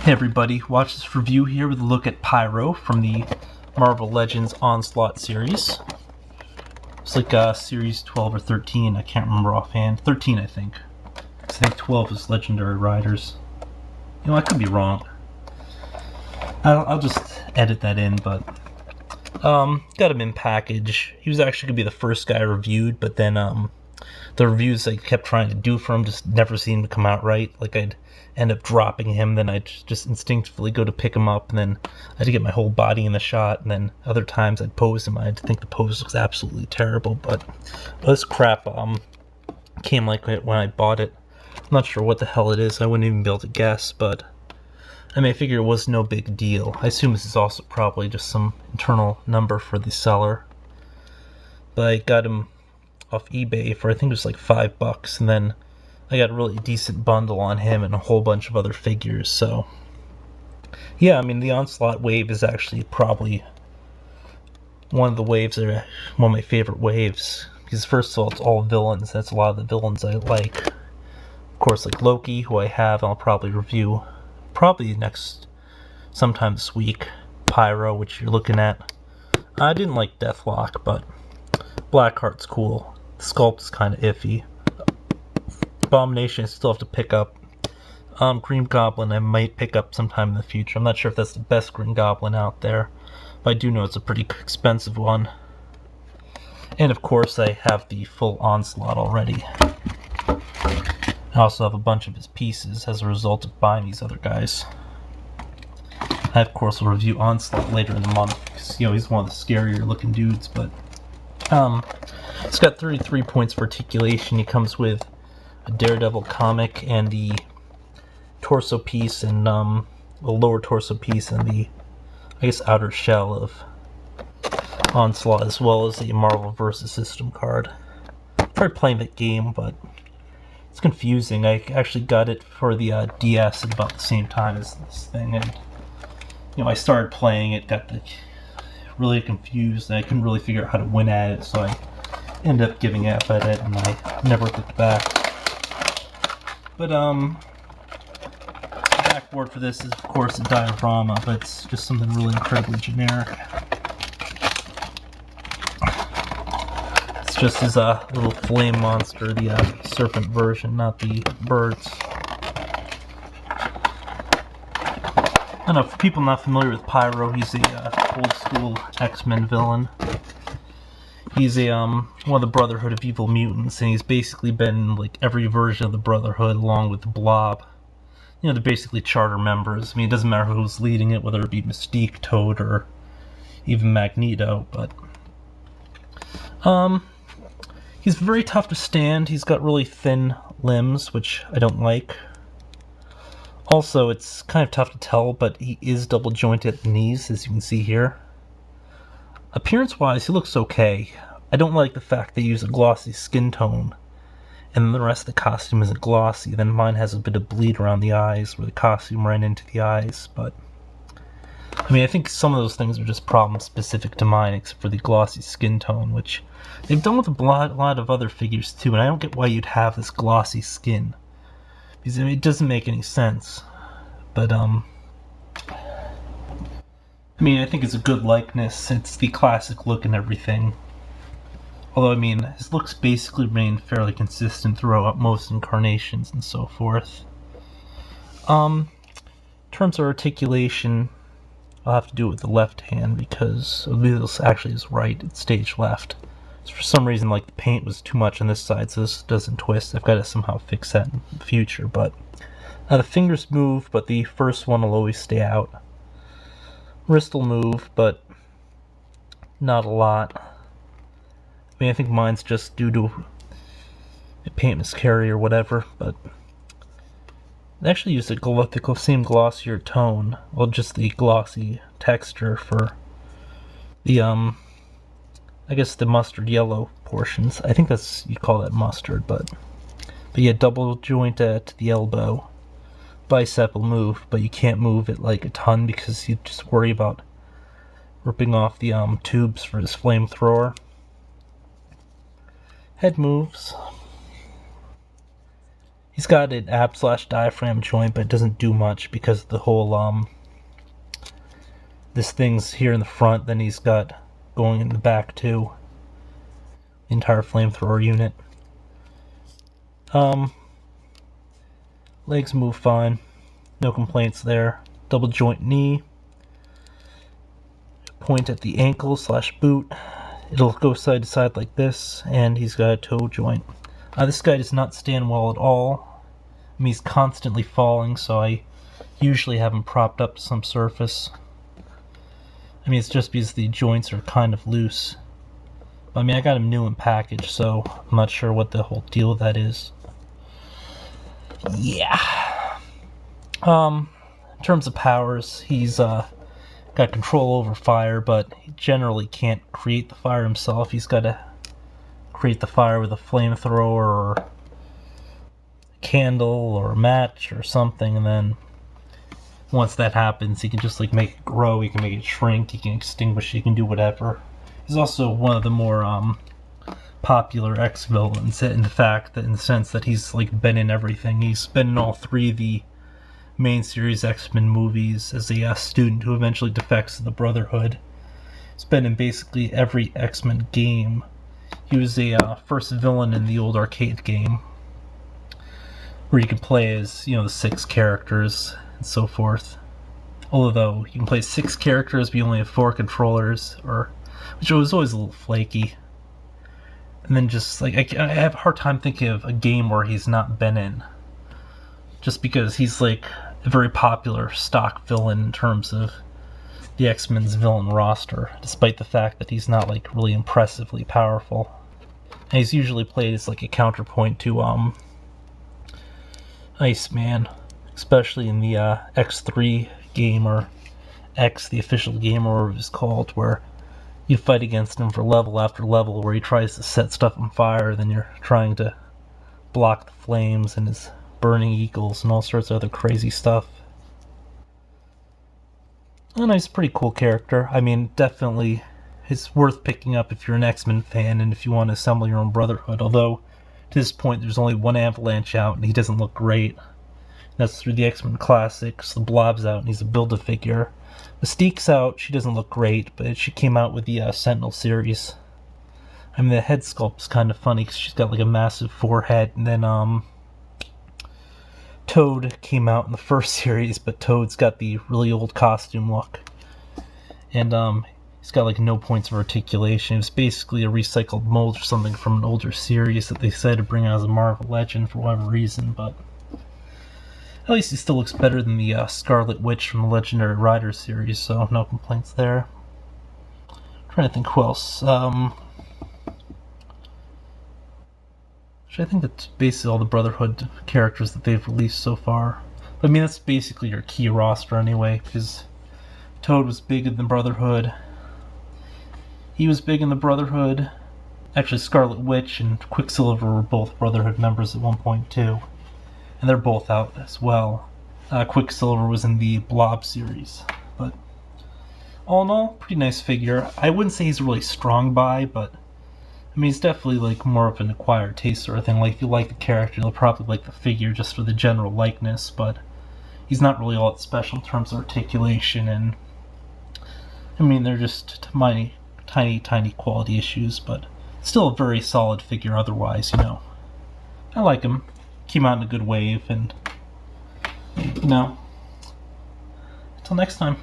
Hey everybody, watch this review here with a look at Pyro from the Marvel Legends Onslaught series. It's like series 12 or 13, I can't remember offhand. 13 I think. I think 12 is Legendary Riders. You know, I could be wrong. I'll just edit that in, but got him in package. He was actually going to be the first guy I reviewed, but then the reviews I kept trying to do for him just never seemed to come out right. Like I'd end up dropping him, then I'd just instinctively go to pick him up, and then I had to get my whole body in the shot, and then other times I'd pose him. I'd think the pose was absolutely terrible, but this crap came like it when I bought it. I'm not sure what the hell it is. I wouldn't even be able to guess, but I mean, I figure it was no big deal. I assume this is also probably just some internal number for the seller. But I got him off eBay for I think it was like $5, and then I got a really decent bundle on him and a whole bunch of other figures. So yeah, I mean, the Onslaught wave is actually probably one of the waves that are one of my favorite waves, because first of all, it's all villains. That's a lot of the villains I like. Of course, like Loki, who I have, I'll probably review sometime this week. Pyro, which you're looking at. I didn't like Deathlock, but Blackheart's cool. The sculpt is kind of iffy. Abomination I still have to pick up. Green Goblin I might pick up sometime in the future. I'm not sure if that's the best Green Goblin out there, but I do know it's a pretty expensive one. And of course I have the full Onslaught already. I also have a bunch of his pieces as a result of buying these other guys. I of course will review Onslaught later in the month, because you know, he's one of the scarier looking dudes, but it's got 33 points for articulation. He comes with a Daredevil comic and the torso piece, and the lower torso piece, and the, I guess, outer shell of Onslaught, as well as the Marvel vs. System card. I tried playing that game, but it's confusing. I actually got it for the DS at about the same time as this thing, and you know, I started playing it, got really confused, and I couldn't really figure out how to win at it, so I ended up giving up at it, and I never looked back. But the backboard for this is of course a diorama, but it's just something really incredibly generic. It's just his little flame monster, the serpent version, not the birds. I don't know, for people not familiar with Pyro, he's a old school X-Men villain. He's a one of the Brotherhood of Evil Mutants, and he's basically been in like every version of the Brotherhood along with the Blob. You know, they're basically charter members. I mean, it doesn't matter who's leading it, whether it be Mystique, Toad, or even Magneto, but he's very tough to stand. He's got really thin limbs, which I don't like. Also, it's kind of tough to tell, but he is double jointed at the knees, as you can see here. Appearance-wise, he looks okay. I don't like the fact they use a glossy skin tone, and the rest of the costume isn't glossy. Then mine has a bit of bleed around the eyes, where the costume ran into the eyes, but I mean, I think some of those things are just problems specific to mine, except for the glossy skin tone, which they've done with a lot of other figures too, and I don't get why you'd have this glossy skin, because I mean, it doesn't make any sense. But I mean, I think it's a good likeness. It's the classic look and everything. Although, I mean, his looks basically remain fairly consistent throughout most incarnations and so forth. In terms of articulation, I'll have to do it with the left hand, because this actually is right, it's stage left. So for some reason, like, the paint was too much on this side, so this doesn't twist. I've got to somehow fix that in the future, but the fingers move, but the first one will always stay out. Wrist will move, but not a lot. I mean, I think mine's just due to a paint miscarry or whatever, but they actually used the same glossier tone, well, just the glossy texture for the, I guess the mustard yellow portions. I think you call that mustard, but yeah, double joint at the elbow. Bicep will move, but you can't move it like a ton, because you just worry about ripping off the tubes for his flamethrower. Head moves. He's got an ab/diaphragm joint, but it doesn't do much because of the whole this thing's here in the front, then he's got going in the back too. The entire flamethrower unit. Legs move fine. No complaints there. Double joint knee. Point at the ankle/boot. It'll go side to side like this, and he's got a toe joint. This guy does not stand well at all. I mean, he's constantly falling, so I usually have him propped up to some surface. I mean, it's just because the joints are kind of loose. But, I mean, I got him new in package, so I'm not sure what the whole deal with that is. Yeah. In terms of powers, he's got control over fire, but he generally can't create the fire himself. He's got to create the fire with a flamethrower or a candle or a match or something, and then once that happens, he can just like make it grow, he can make it shrink, he can extinguish, he can do whatever. He's also one of the more popular X-villains in the sense that he's like been in everything. He's been in all three of the main series X-Men movies as a student who eventually defects to the Brotherhood. He's been in basically every X-Men game. He was a first villain in the old arcade game, where you can play as, the 6 characters and so forth. Although you can play 6 characters, but you only have 4 controllers, which was always a little flaky. And then just like I have a hard time thinking of a game where he's not been in, just because he's like a very popular stock villain in terms of the X-Men's villain roster, despite the fact that he's not like really impressively powerful. And he's usually played as like a counterpoint to Iceman, especially in the X3 game, or X, the official game, or whatever it's called, where you fight against him for level after level, where he tries to set stuff on fire, then you're trying to block the flames and his burning eagles and all sorts of other crazy stuff. And he's a pretty cool character. I mean, definitely it's worth picking up if you're an X-Men fan and if you want to assemble your own Brotherhood, although to this point there's only one Avalanche out and he doesn't look great. That's through the X-Men Classics. The Blob's out and he's a Build-A-Figure. Mystique's out, she doesn't look great, but she came out with the Sentinel series. I mean, the head sculpt's kind of funny because she's got like a massive forehead, and then Toad came out in the first series, but Toad's got the really old costume look. And he's got like no points of articulation. It was basically a recycled mold or something from an older series that they decided to bring out as a Marvel Legend for whatever reason, but at least he still looks better than the Scarlet Witch from the Legendary Rider series, so no complaints there. I'm trying to think who else. I think that's basically all the Brotherhood characters that they've released so far. But I mean, that's basically your key roster anyway, because Toad was big in the Brotherhood. He was big in the Brotherhood. Actually, Scarlet Witch and Quicksilver were both Brotherhood members at one point too. And they're both out as well. Quicksilver was in the Blob series. But all in all, pretty nice figure. I wouldn't say he's a really strong buy, but I mean, he's definitely like more of an acquired taste sort of thing. Like, if you like the character, you'll probably like the figure just for the general likeness, but he's not really all that special in terms of articulation, and I mean, they're just tiny quality issues, but still a very solid figure otherwise, I like him. Came out in a good wave, and, until next time.